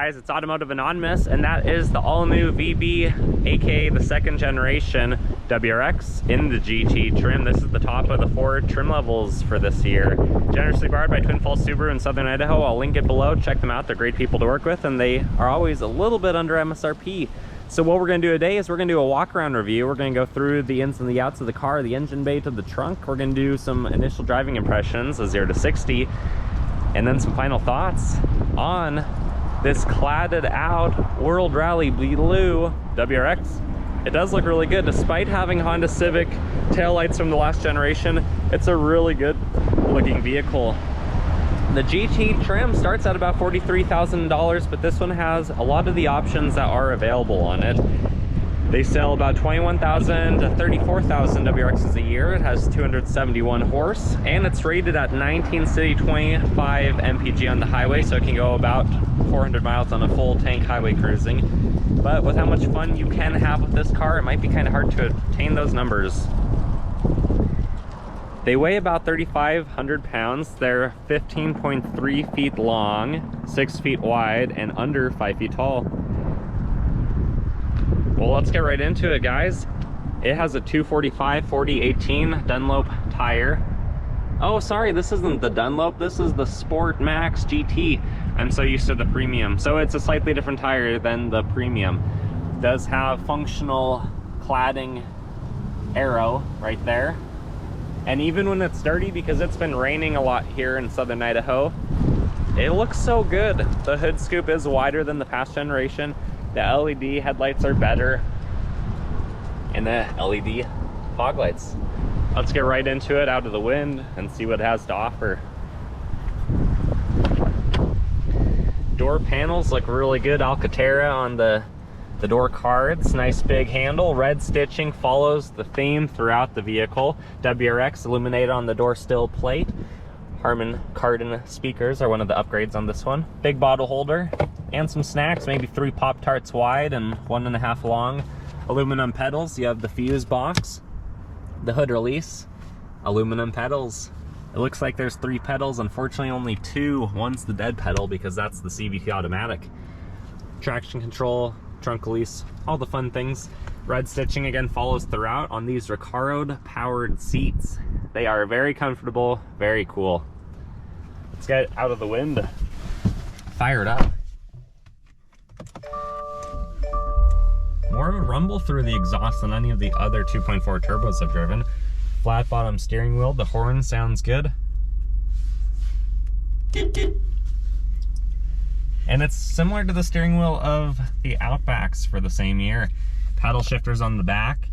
guys, it's Automotive Anonymous, and that is the all-new VB, aka the second generation WRX in the GT trim. This is the top of the 4 trim levels for this year. Generously borrowed by Twin Falls Subaru in Southern Idaho. I'll link it below. Check them out. They're great people to work with, and they are always a little bit under MSRP. So what we're going to do today is we're going to do a walk-around review. We're going to go through the ins and the outs of the car, the engine bay to the trunk. We're going to do some initial driving impressions, a 0 to 60, and then some final thoughts on this cladded out World Rally Blue WRX. It does look really good despite having Honda Civic taillights from the last generation. It's a really good looking vehicle. The GT trim starts at about $43,000, but this one has a lot of the options that are available on it. They sell about 21,000 to 34,000 WRXs a year. It has 271 horse, and it's rated at 19 city, 25 mpg on the highway, so it can go about 400 miles on a full tank highway cruising. But with how much fun you can have with this car, it might be kind of hard to attain those numbers. They weigh about 3,500 pounds. They're 15.3 feet long, 6 feet wide, and under 5 feet tall. Well, let's get right into it, guys. It has a 245/40/18 Dunlop tire. Oh, sorry, this isn't the Dunlop. This is the Sport Max GT. I'm so used to the premium. So it's a slightly different tire than the premium. It does have functional cladding arrow right there. And even when it's dirty, because it's been raining a lot here in Southern Idaho, it looks so good. The hood scoop is wider than the past generation. The LED headlights are better, and the LED fog lights. Let's get right into it, out of the wind, and see what it has to offer. Door panels look really good. Alcantara on the door cards. Nice big handle. Red stitching follows the theme throughout the vehicle. WRX illuminated on the door still plate. Harman Kardon speakers are one of the upgrades on this one. Big bottle holder and some snacks, maybe 3 Pop-Tarts wide and 1.5 long. Aluminum pedals. You have the fuse box, the hood release, aluminum pedals. It looks like there's 3 pedals. Unfortunately, only 2. One's the dead pedal because that's the CVT automatic. Traction control, trunk release, all the fun things. Red stitching again follows throughout on these Recaro powered seats. They are very comfortable, very cool. Let's get out of the wind. Fire it up. More of a rumble through the exhaust than any of the other 2.4 turbos I've driven. Flat bottom steering wheel. The horn sounds good. And it's similar to the steering wheel of the Outbacks for the same year. Paddle shifters on the back.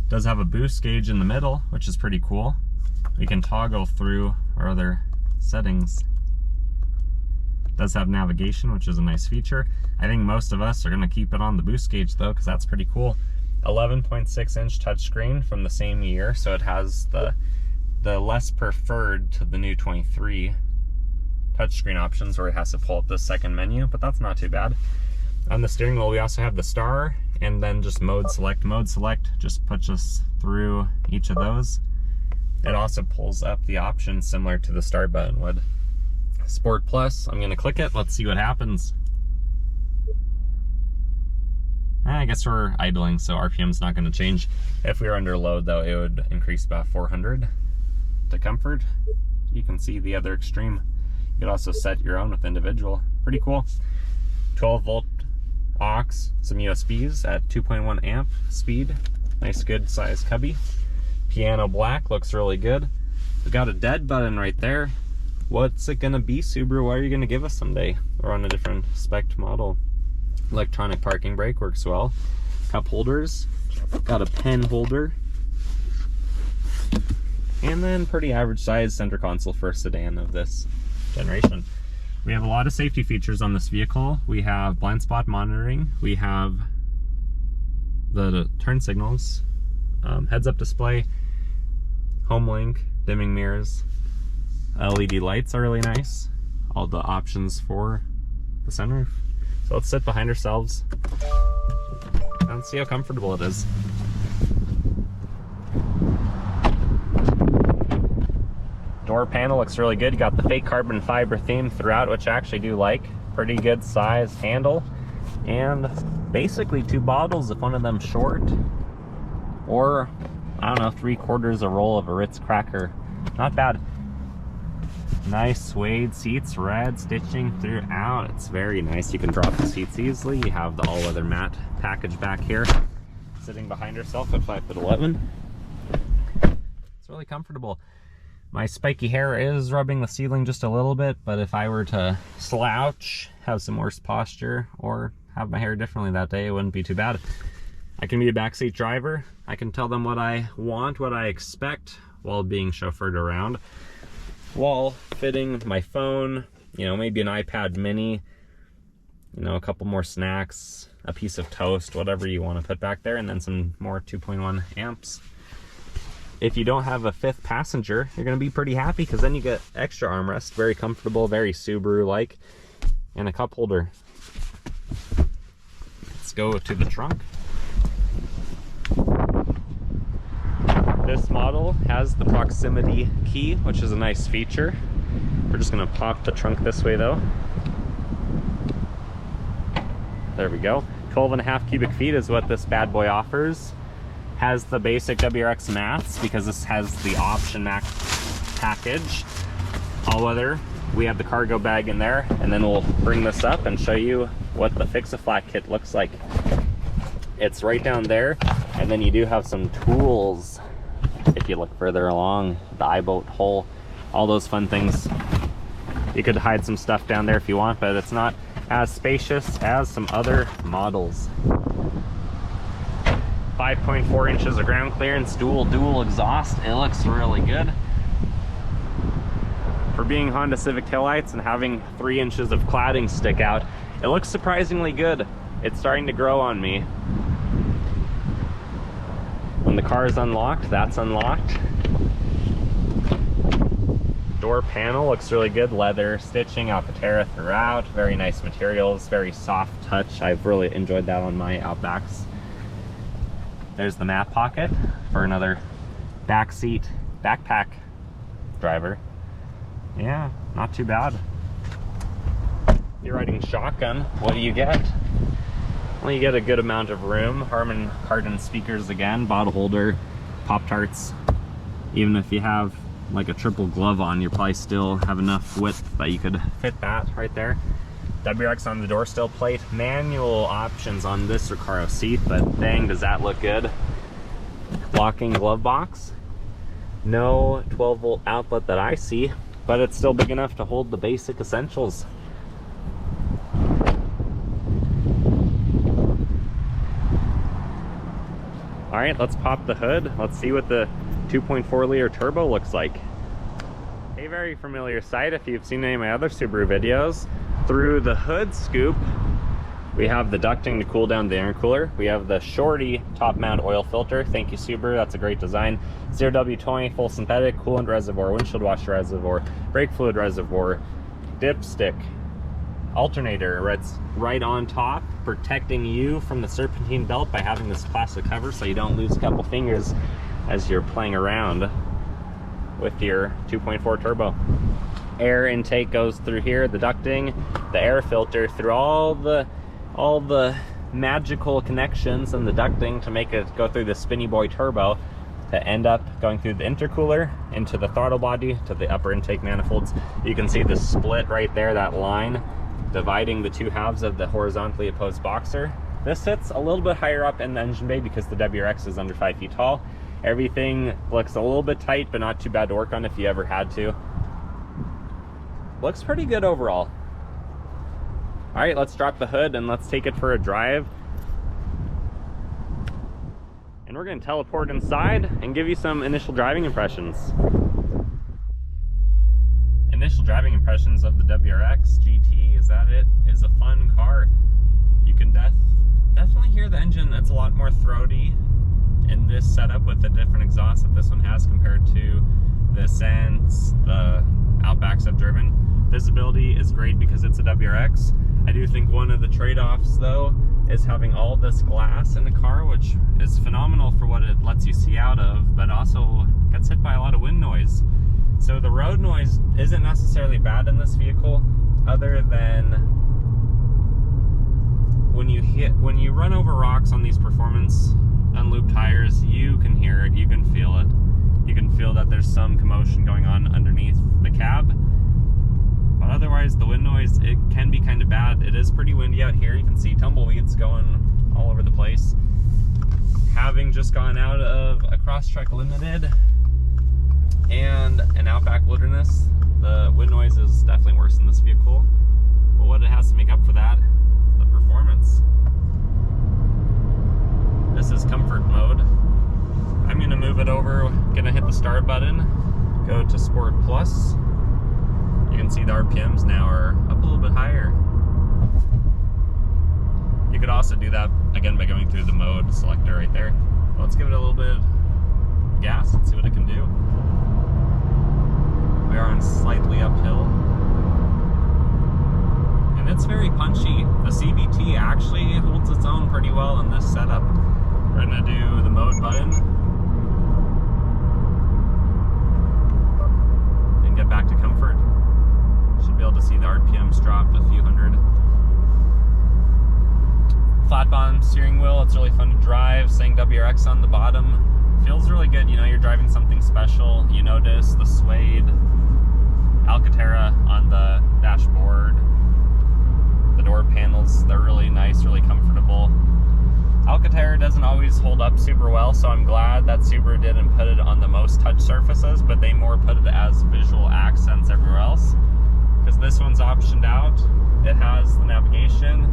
Does have a boost gauge in the middle, which is pretty cool. We can toggle through our other settings. Does have navigation, which is a nice feature. I think most of us are going to keep it on the boost gauge though, because that's pretty cool. 11.6-inch touchscreen from the same year, so it has the less preferred to the new 23 touchscreen options where it has to pull up the second menu, but that's not too bad. On the steering wheel, we also have the star and then just mode select. Mode select just puts us through each of those. It also pulls up the options similar to the start button would. Sport Plus, I'm going to click it. Let's see what happens. I guess we're idling, so RPM's not going to change. If we were under load, though, it would increase about 400 to comfort. You can see the other extreme. You could also set your own with individual. Pretty cool. 12-volt aux, some USBs at 2.1 amp speed. Nice good size cubby. Piano black, looks really good. We got a dead button right there. What's it gonna be, Subaru? What are you gonna give us someday? Or on a different spec model. Electronic parking brake works well. Cup holders. Got a pen holder. And then pretty average size center console for a sedan of this generation. We have a lot of safety features on this vehicle. We have blind spot monitoring. We have the turn signals, heads-up display, home link, dimming mirrors, LED lights are really nice. All the options for the sunroof. So let's sit behind ourselves and see how comfortable it is. Door panel looks really good. You got the fake carbon fiber theme throughout, which I actually do like. pretty good size handle, and basically 2 bottles if one of them's short, or I don't know, 3/4 a roll of a Ritz cracker. Not bad. Nice suede seats, red stitching throughout. It's very nice. You can drop the seats easily. You have the all-weather mat package back here, sitting behind herself at 5'11". It's really comfortable. My spiky hair is rubbing the ceiling just a little bit, but if I were to slouch, have some worse posture, or have my hair differently that day, it wouldn't be too bad. I can be a backseat driver. I can tell them what I want, what I expect, while being chauffeured around, while fitting my phone, you know, maybe an iPad mini, you know, a couple more snacks, a piece of toast, whatever you want to put back there, and then some more 2.1 amps. If you don't have a 5th passenger, you're going to be pretty happy, because then you get extra armrest, very comfortable, very Subaru-like, and a cup holder. Let's go to the trunk. This model has the proximity key, which is a nice feature. We're just going to pop the trunk this way though. There we go. 12.5 cubic feet is what this bad boy offers. Has the basic WRX mats, because this has the option mat package. All weather. We have the cargo bag in there, and then we'll bring this up and show you what the Fix-A-Flat kit looks like. It's right down there, and then you do have some tools if you look further along, the eye bolt hole, all those fun things. You could hide some stuff down there if you want, but it's not as spacious as some other models. 5.4 inches of ground clearance, dual exhaust. It looks really good. For being Honda Civic taillights and having 3 inches of cladding stick out, it looks surprisingly good. It's starting to grow on me. When the car is unlocked, that's unlocked. Door panel looks really good. Leather stitching, Alcantara throughout. Very nice materials, very soft touch. I've really enjoyed that on my Outbacks. There's the map pocket for another backseat backpack driver. Yeah, not too bad. You're riding shotgun, what do you get? Well, you get a good amount of room. Harman Kardon speakers again, bottle holder, Pop-Tarts. Even if you have like a triple glove on, you probably still have enough width that you could fit that right there. WRX on the door still plate. Manual options on this Recaro seat, but dang, does that look good. Locking glove box. No 12-volt outlet that I see, but it's still big enough to hold the basic essentials. All right, let's pop the hood. Let's see what the 2.4 liter turbo looks like. A very familiar sight if you've seen any of my other Subaru videos. Through the hood scoop, we have the ducting to cool down the intercooler. We have the Shorty top mount oil filter. Thank you, Subaru, that's a great design. 0W20 full synthetic coolant reservoir, windshield washer reservoir, brake fluid reservoir, dipstick, alternator right on top, protecting you from the serpentine belt by having this plastic cover so you don't lose a couple fingers as you're playing around with your 2.4 turbo. Air intake goes through here, the ducting, the air filter through all the magical connections and the ducting to make it go through the Spinny Boy turbo to end up going through the intercooler into the throttle body to the upper intake manifolds. You can see the split right there, that line dividing the two halves of the horizontally opposed boxer. This sits a little bit higher up in the engine bay because the WRX is under 5 feet tall. Everything looks a little bit tight, but not too bad to work on if you ever had to. Looks pretty good overall. All right, let's drop the hood and let's take it for a drive. And we're gonna teleport inside and give you some initial driving impressions. Initial driving impressions of the WRX GT is that it is a fun car. You can definitely hear the engine. It's a lot more throaty in this setup with the different exhaust that this one has compared to the Ascents, the Outbacks I've driven. Visibility is great because it's a WRX. I do think one of the trade-offs though is having all this glass in the car, which is phenomenal for what it lets you see out of, but also gets hit by a lot of wind noise. So the road noise isn't necessarily bad in this vehicle, other than when you run over rocks on these performance unlooped tires, you can hear it, you can feel it. You can feel that there's some commotion going on underneath the cab. But otherwise, the wind noise, it can be kind of bad. It is pretty windy out here. You can see tumbleweeds going all over the place. Having just gone out of a Crosstrek Limited and an Outback Wilderness, the wind noise is definitely worse in this vehicle. But what it has to make up for that is the performance. This is comfort mode. I'm gonna move it over, gonna hit the start button, go to Sport Plus. You can see the RPMs now are up a little bit higher. You could also do that again by going through the mode selector right there. Well, let's give it a little bit of gas and see what it can do. We are on slightly uphill. And it's very punchy. The CVT actually holds its own pretty well in this setup. We're gonna do the mode button and get back to comfort. Should be able to see the RPMs dropped a few hundred. Flat bottom steering wheel, it's really fun to drive, saying WRX on the bottom. Feels really good, you know, you're driving something special. You notice the suede Alcantara on the dashboard. The door panels, they're really nice, really comfortable. Alcantara doesn't always hold up super well, so I'm glad that Subaru didn't put it on the most touch surfaces, but they more put it as visual accents everywhere else. Because this one's optioned out. It has the navigation.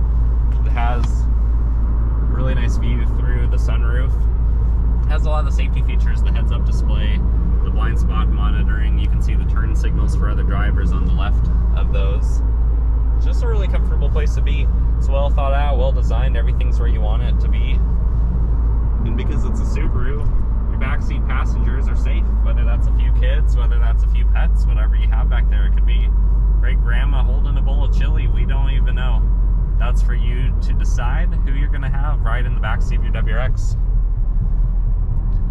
It has a really nice view through the sunroof. It has a lot of the safety features, the heads-up display, the blind spot monitoring. You can see the turn signals for other drivers on the left of those. It's just a really comfortable place to be. It's well thought out, well designed, everything's where you want it to be. And because it's a Subaru, your backseat passengers are safe, whether that's a few kids, whether that's a few pets, whatever you have back there. It could be great grandma holding a bowl of chili, we don't even know. That's for you to decide who you're gonna have ride in the backseat of your WRX.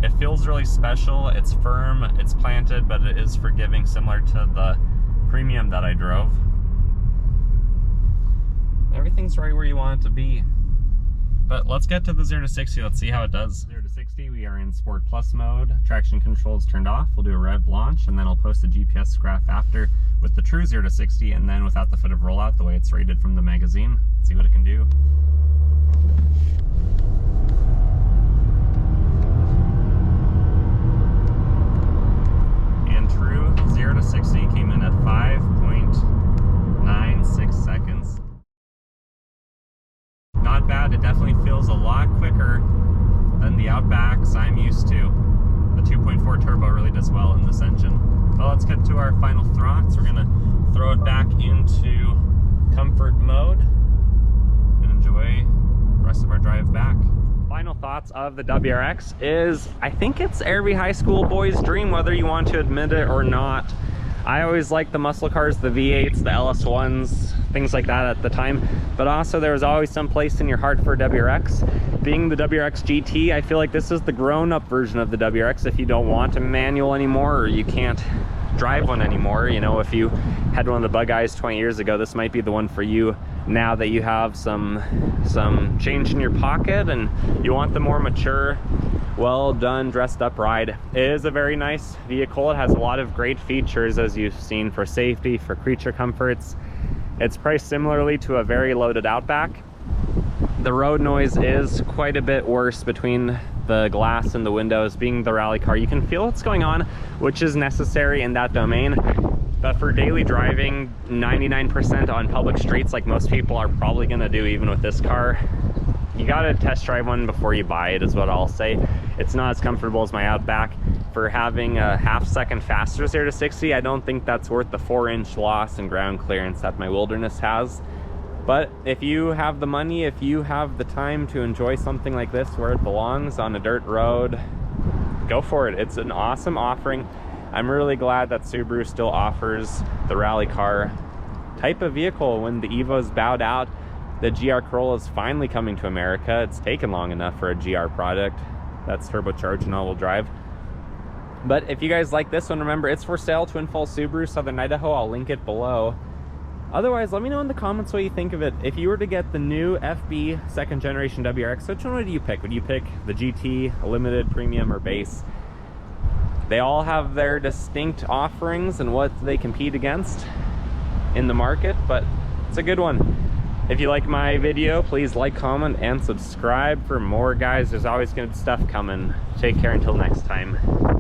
It feels really special, it's firm, it's planted, but it is forgiving, similar to the Premium that I drove. Everything's right where you want it to be. But let's get to the 0 to 60, let's see how it does. 0 to 60, we are in Sport Plus mode. Traction controls turned off. We'll do a rev launch, and then I'll post a GPS graph after with the true 0 to 60, and then without the foot of rollout, the way it's rated from the magazine. Let's see what it can do. And true 0 to 60 came in at 5.96 seconds. Not bad, it definitely feels a lot quicker than the Outbacks I'm used to. The 2.4 turbo really does well in this engine. Well, let's get to our final thoughts. We're gonna throw it back into comfort mode and enjoy the rest of our drive back. Final thoughts of the WRX is, I think it's every high school boy's dream, whether you want to admit it or not. I always liked the muscle cars, the V8s, the LS1s, things like that at the time. But also there was always some place in your heart for a WRX. Being the WRX GT, I feel like this is the grown-up version of the WRX if you don't want a manual anymore or you can't drive one anymore. You know, if you had one of the bug eyes 20 years ago, this might be the one for you now that you have some change in your pocket and you want the more mature, well done, dressed up ride. It is a very nice vehicle. It has a lot of great features, as you've seen, for safety, for creature comforts. It's priced similarly to a very loaded Outback. The road noise is quite a bit worse between the glass and the windows. Being the rally car, you can feel what's going on, which is necessary in that domain. But for daily driving, 99% on public streets, like most people are probably gonna do even with this car, you gotta test drive one before you buy it, is what I'll say. It's not as comfortable as my Outback. For having a half-second faster 0 to 60, I don't think that's worth the 4-inch loss in ground clearance that my Wilderness has. But if you have the money, if you have the time to enjoy something like this where it belongs on a dirt road, go for it. It's an awesome offering. I'm really glad that Subaru still offers the rally car type of vehicle. When the Evo's bowed out, the GR Corolla is finally coming to America. It's taken long enough for a GR product that's turbocharged and all-wheel drive. But if you guys like this one, remember it's for sale, Twin Falls Subaru, Southern Idaho. I'll link it below. Otherwise, let me know in the comments what you think of it. If you were to get the new FB 2nd generation WRX, which one would you pick? Would you pick the GT, Limited, Premium, or Base? They all have their distinct offerings and what they compete against in the market, but it's a good one. If you like my video, please like, comment, and subscribe for more, guys. There's always good stuff coming. Take care until next time.